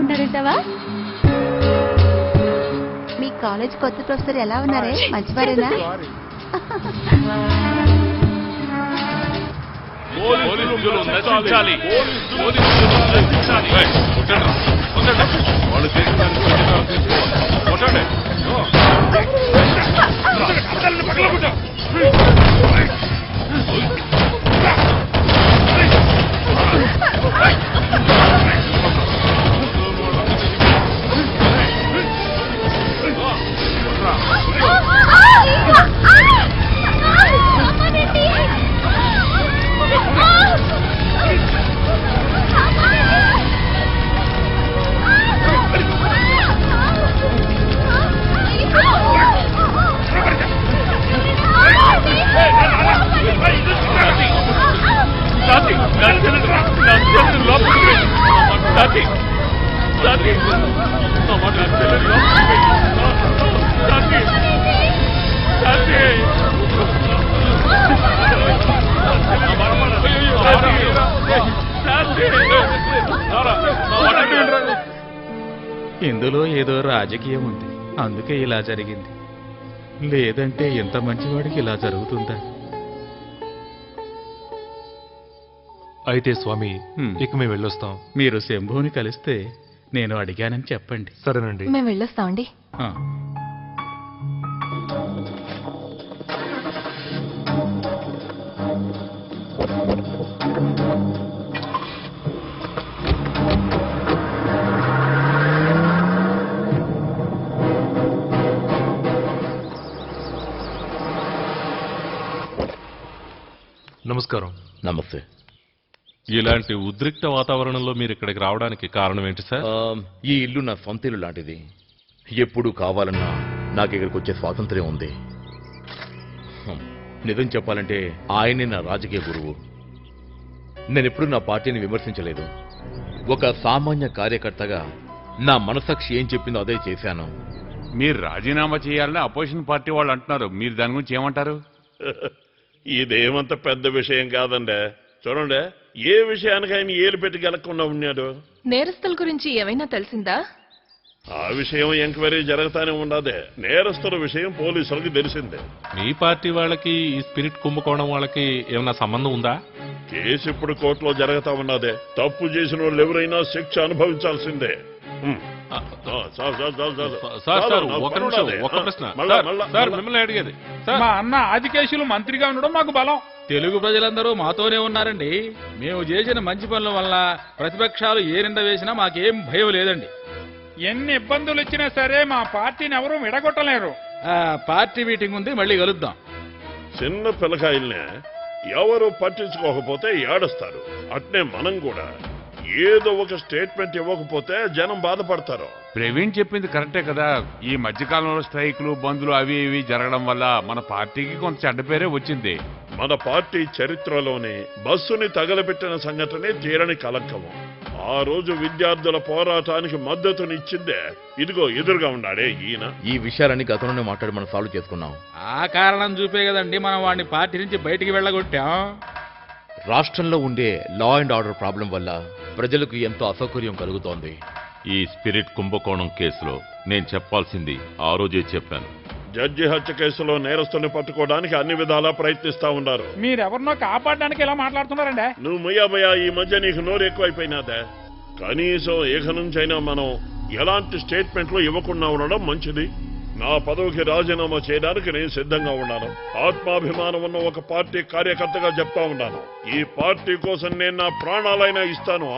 ఉన్నారంటావా? మీ college కొత్త professor ఎలా ఉన్నారే? మంచివారేనా? ఇందులో ఏదో రాజకీయం ఉంది, అందుకే ఇలా జరిగింది. లేదంటే ఎంత మంచివాడికి ఇలా జరుగుతుందా? అయితే స్వామి ఇక మేము వెళ్ళొస్తాం. మీరు శంభుని కలిస్తే నేను అడిగానని చెప్పండి. సరేనండి, మేము వెళ్ళొస్తామండి. నమస్కారం. నమస్తే. ఇలాంటి ఉద్రిక్త వాతావరణంలో మీరు ఇక్కడికి రావడానికి కారణం ఏంటి సార్? ఈ ఇల్లు నా సొంత ఇల్లు లాంటిది. ఎప్పుడు కావాలన్నా నాకు ఇక్కడికి వచ్చే స్వాతంత్ర్యం ఉంది. నిజం చెప్పాలంటే ఆయనే నా రాజకీయ గురువు. నేనెప్పుడు నా పార్టీని విమర్శించలేదు. ఒక సామాన్య కార్యకర్తగా నా మనసాక్షి ఏం చెప్పిందో అదే చేశాను. మీరు రాజీనామా చేయాలని అపోజిషన్ పార్టీ వాళ్ళు అంటున్నారు, మీరు దాని గురించి ఏమంటారు? ఇదేమంత పెద్ద విషయం కాదండి. చూడండి, ఏ విషయానికి ఆయన ఏలు పెట్టి గెలకుండా ఉన్నాడు. నేరస్తుల గురించి ఏమైనా తెలిసిందా? ఆ విషయం ఎంక్వైరీ జరుగుతానే ఉన్నదే. నేరస్తుల విషయం పోలీసులకు తెలిసిందే. మీ పార్టీ వాళ్ళకి ఈ స్పిరిట్ కుంభకోణం వాళ్ళకి ఏమైనా సంబంధం ఉందా? కేసు ఇప్పుడు కోర్టులో జరుగుతా ఉన్నదే. తప్పు చేసిన వాళ్ళు ఎవరైనా శిక్ష అనుభవించాల్సిందే. ఒక్క ప్రశ్న సార్, మిమ్మల్ని అడిగేది. మా అన్న ఆది కేసులు మంత్రిగా ఉండడం మాకు బలం. తెలుగు ప్రజలందరూ మాతోనే ఉన్నారండి. మేము చేసిన మంచి పనుల వల్ల ప్రతిపక్షాలు ఏ నింద వేసినా మాకేం భయం లేదండి. ఎన్ని ఇబ్బందులు వచ్చినా సరే మా పార్టీని ఎవరూ విడగొట్టలేరు. పార్టీ మీటింగ్ ఉంది, మళ్ళీ కలుద్దాం. చిన్న పిల్లకాయల్నే ఎవరు పట్టించుకోకపోతే ఏడుస్తారు. అట్నే మనం కూడా ఏదో ఒక స్టేట్మెంట్ ఇవ్వకపోతే జనం బాధపడతారు. ప్రవీణ్ చెప్పింది కరెక్టే కదా. ఈ మధ్యకాలంలో స్ట్రైకులు, బందులు అవి ఇవి జరగడం వల్ల మన పార్టీకి కొంత చెడ్డ పేరే వచ్చింది. మన పార్టీ చరిత్రలోనే బస్సుని తగలబెట్టిన సంఘటనే తీరని కలంకము. ఆ రోజు విద్యార్థుల పోరాటానికి మద్దతునిచ్చిందే ఇదిగో ఎదురుగా ఉన్నాడే ఈయన. ఈ విషయాలన్నీ గతంలోనే మాట్లాడి మనం సాల్వ్ చేసుకున్నాం. ఆ కారణం చూపే కదండి మనం వాడిని పార్టీ నుంచి బయటికి వెళ్ళగొట్టాం. రాష్ట్రంలో ఉండే లా అండ్ ఆర్డర్ ప్రాబ్లం వల్ల ప్రజలకు ఎంతో అసౌకర్యం కలుగుతోంది. ఈ స్పిరిట్ కుంభకోణం కేసులో నేను చెప్పాల్సింది ఆ రోజే చెప్పాను. జడ్జి హత్య కేసులో నేరస్తుల్ని పట్టుకోవడానికి అన్ని విధాలా ప్రయత్నిస్తా ఉన్నారు. మీరెవరినో కాపాడడానికి ఎలా మాట్లాడుతున్నారండి? నువ్వు మొయ్యా ఈ మధ్య నీకు నోరు ఎక్కువైపోయినాదే. కనీసం ఏక నుంచైనా మనం ఎలాంటి స్టేట్మెంట్లు ఇవ్వకుండా ఉండడం మంచిది. నా పదవికి రాజీనామా చేయడానికి నేను సిద్ధంగా ఉన్నాను. ఆత్మాభిమానం ఉన్న ఒక పార్టీ కార్యకర్తగా చెప్తా ఉన్నాను. ఈ పార్టీ కోసం నేను నా ప్రాణాలైనా ఇస్తాను.